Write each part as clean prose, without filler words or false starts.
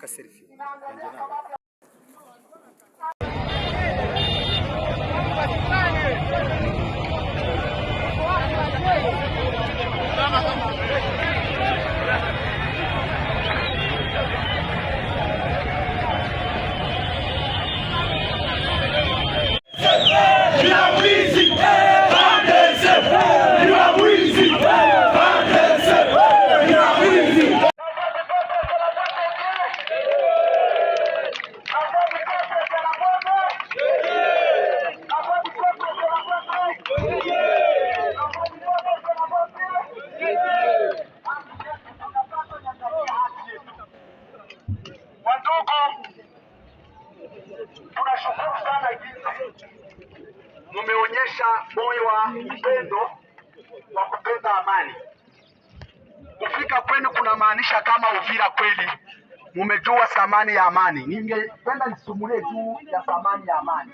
selfie. Tunashukuru sana jinsi mumeonyesha moyo wa upendo wa kupenda amani. Kufika kwenu kunamaanisha kama Uvira kweli mumejua thamani ya amani. Ningependa nisumulie juu ya thamani ya amani.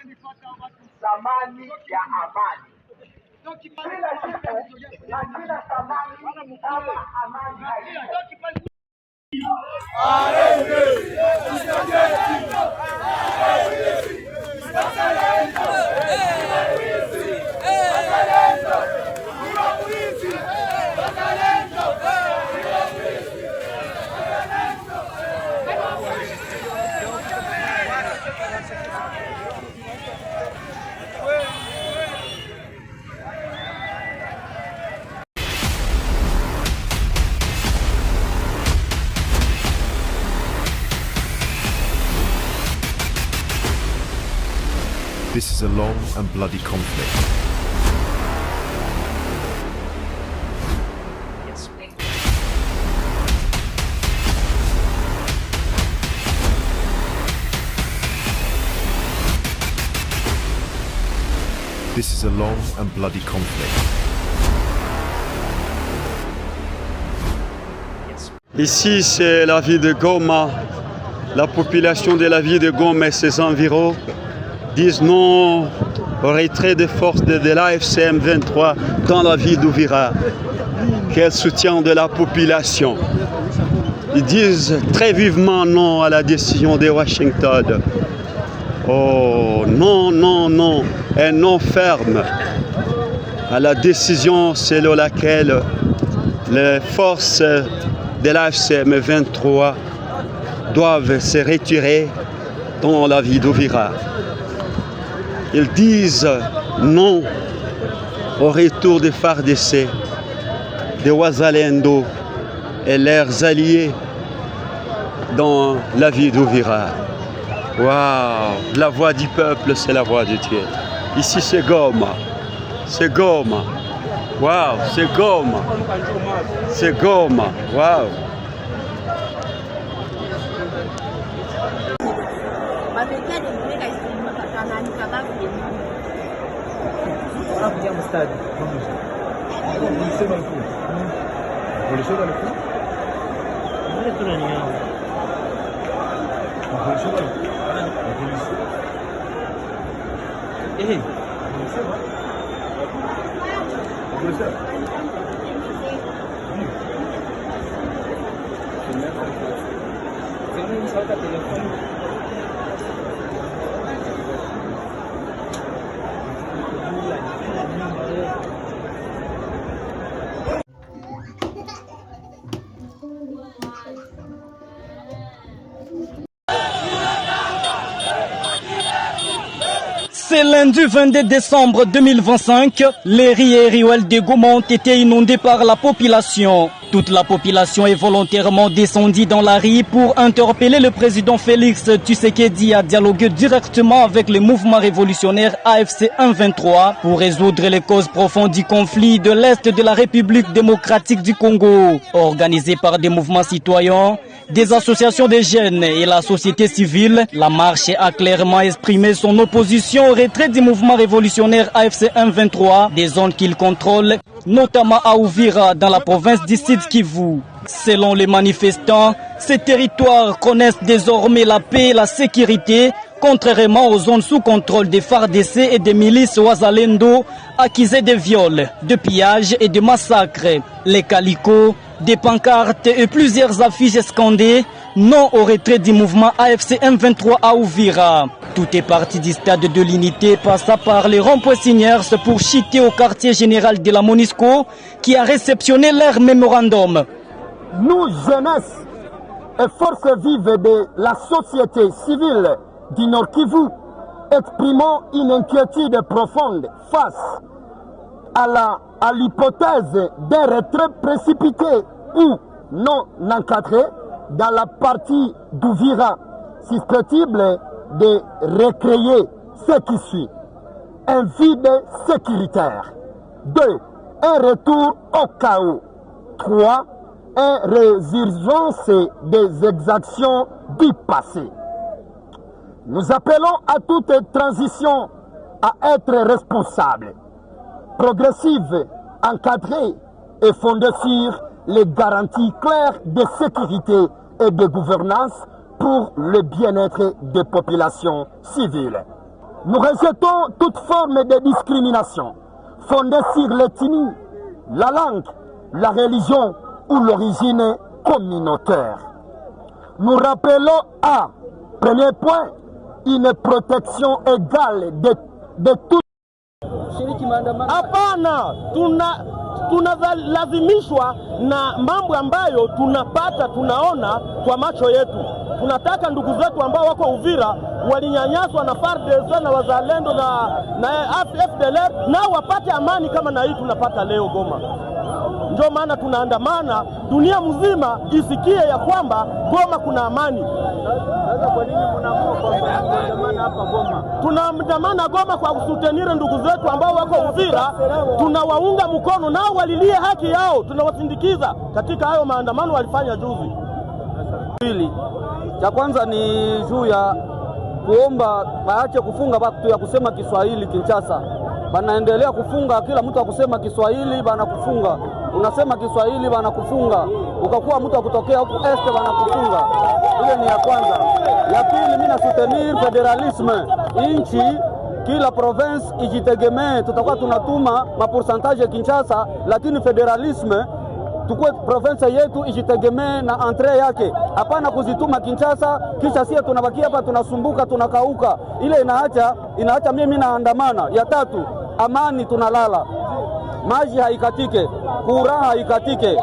Thamani ya amani. Kila kitu hakina thamani kama amani haipo. This is a long and bloody conflict. This is a long and bloody conflict. Ici, c'est la ville de Goma. La population de la ville de Goma et ses environs disent non au retrait des forces de l'AFC M23 dans la ville d'Uvira. Quel soutien de la population. Ils disent très vivement non à la décision de Washington. Oh non, non, non, un non ferme à la décision selon laquelle les forces de l'AFC M23 doivent se retirer dans la ville d'Uvira. Ils disent non au retour des FARDC, de Wazalendo et leurs alliés dans la ville d'Uvira. Waouh, la voix du peuple, c'est la voix de Dieu. Ici, c'est Goma. C'est Goma. Waouh, c'est Goma. C'est Goma. Waouh. C'est lundi 22 décembre 2025, les rues et ruelles de Goma ont été inondées par la population. Toute la population est volontairement descendue dans la rue pour interpeller le président Félix Tshisekedi à dialoguer directement avec le mouvement révolutionnaire AFC M23 pour résoudre les causes profondes du conflit de l'Est de la République démocratique du Congo. Organisé par des mouvements citoyens, des associations de jeunes et la société civile, la marche a clairement exprimé son opposition au retrait du mouvement révolutionnaire AFC M23 des zones qu'il contrôle, notamment à Uvira dans la province du Sud Kivu. Selon les manifestants, ces territoires connaissent désormais la paix et la sécurité, contrairement aux zones sous contrôle des FARDC et des milices Wazalendo accusées de viols, de pillages et de massacres. Les calicots, des pancartes et plusieurs affiches scandées non au retrait du mouvement AFC M23 à Uvira. Tout est parti du stade de l'unité, passa par les ronds-points Signers pour chuter au quartier général de la MONUSCO qui a réceptionné leur mémorandum. Nous, jeunesse et forces vives de la société civile du Nord Kivu, exprimons une inquiétude profonde face à l'hypothèse d'un retrait précipité ou non encadré dans la partie d'Uvira, susceptible de recréer ce qui suit: un vide sécuritaire. 2. Un retour au chaos. 3. Une résurgence des exactions du passé. Nous appelons à toute transition à être responsable, progressive, encadrée et fondée sur les garanties claires de sécurité et de gouvernance pour le bien-être des populations civiles. Nous rejetons toute forme de discrimination fondée sur l'ethnie, la langue, la religion ou l'origine communautaire. Nous rappelons à, premier point, une protection égale de tous. Hapana, tunalazimishwa na mambo ambayo tunapata tunaona kwa macho yetu. Tunataka ndugu zetu ambao wako Uvira walinyanyaswa na FARDC na wazalendo na FDLR nao wapate amani kama na hii tunapata leo Goma. Ndio maana tunaandamana, dunia mzima isikie ya kwamba Goma kuna amani. Sasa kwa nini mnaamua kuandamana hapa Goma? Tunaandamana Goma kwa kusutenire ndugu zetu ambao wako Uvira, tunawaunga mkono nao walilie haki yao, tunawasindikiza katika hayo maandamano walifanya juzi. Pili, cha kwanza ni juu ya kuomba waache kufunga watu ya kusema Kiswahili Kinshasa. Banaendelea kufunga, kila mtu akusema Kiswahili banakufunga. Unasema Kiswahili banakufunga. Ukakuwa mtu akutokea huko este banakufunga. Ile ni ya kwanza. Ya pili, mimi na soutenir federalisme. Inchi kila province ijitegemee, tutakuwa tunatuma maporcentage Kinshasa, lakini federalisme tukue province yetu ijitegemee na entrée yake. Hapana kuzituma Kinshasa kisha sisi tunabakia hapa tunasumbuka tunakauka. Ile inaacha mimi naandamana. Ya tatu, amani tunalala. Maji haikatike, kura haikatike.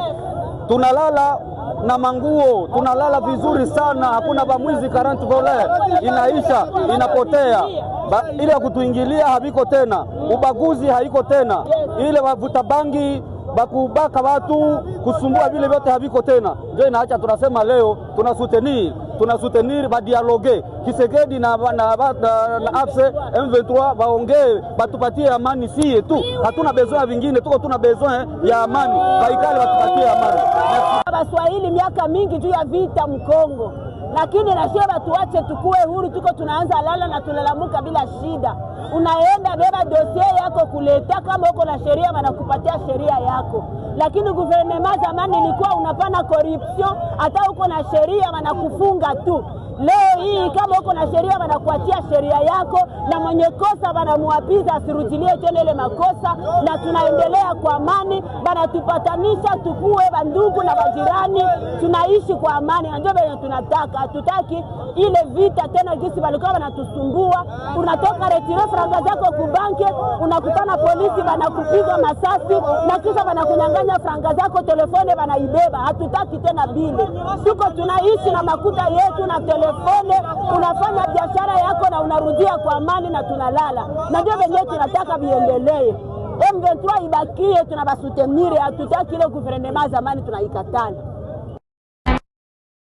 Tunalala na manguo, tunalala vizuri sana, hakuna bamwizi 40 voleur. Inaisha, inapotea. Ile ya kutuingilia habiko tena, ubaguzi haiko tena. Ile wavuta bangi bakubaka watu kusumbua vile vyote haviko tena. Ndio inaacha tunasema leo tunasutenir ba dialogue Kisekedi na AFC M23 baongee batupatie amani sie tu. Hatuna besoin vingine, tuko tuna besoin ya amani. Baikale batupatie amani. Baswahili miaka mingi juu ya vita Mkongo. Lakini na sheba tuache tukue huru, tuko tunaanza lala na tunalamuka bila shida. Unaenda beba dossier yako kuleta, kama uko na sheria wanakupatia sheria yako. Lakini gouvernement zamani ilikuwa unapana corruption, hata uko na sheria wanakufunga tu. Leo hii kama uko na sheria wanakuachia sheria yako, na mwenye kosa wanamuapiza asirudilie tena ile makosa, na tunaendelea kwa amani, banatupatanisha tukue bandugu na bajirani, tunaishi kwa amani. Ndio vile tunataka, hatutaki ile vita tena gisi walikuwa wanatusumbua. Unatoka retire franga zako ku banki, unakutana polisi wanakupiga masasi na kisha wanakunyang'anya franga zako, telefone wanaibeba. Hatutaki tena bile. Tuko tunaishi na makuta yetu na telefone, unafanya biashara yako na unarudia kwa amani na tunalala. Na ndio vile tunataka biendelee. M23 ibakie, tunabasutenire, hatutaki ile gouvernement zamani tunaikatana.